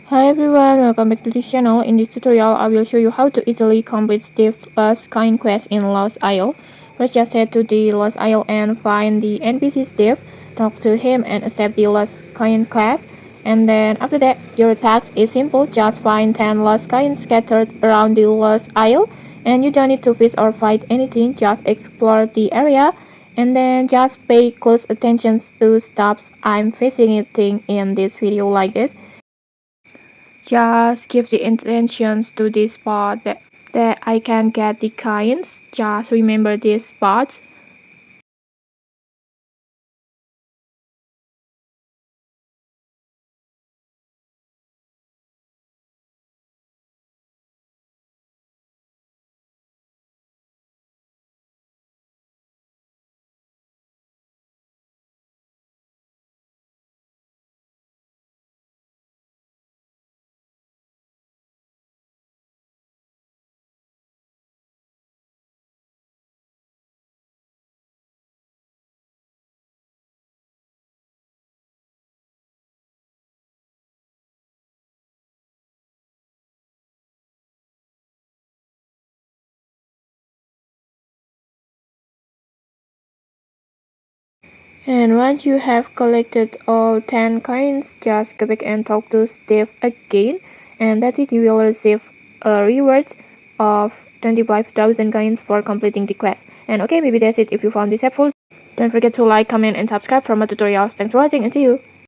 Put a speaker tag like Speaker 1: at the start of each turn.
Speaker 1: Hi everyone, welcome back to this channel. In this tutorial, I will show you how to easily complete Steve Lost Coin quest in Lost Isle. First, just head to the Lost Isle and find the NPC Steve, talk to him and accept the Lost Coin quest. And then after that, your task is simple, just find 10 Lost Coins scattered around the Lost Isle. And you don't need to fish or fight anything, just explore the area. And then just pay close attention to stops I'm visiting in this video like this. Just give the intentions to this spot that I can get the coins. Just remember these spots. And once you have collected all 10 coins, just go back and talk to Steve again. And that's it, you will receive a reward of 25,000 coins for completing the quest. And okay, maybe that's it. If you found this helpful, don't forget to like, comment, and subscribe for more tutorials. Thanks for watching and see you.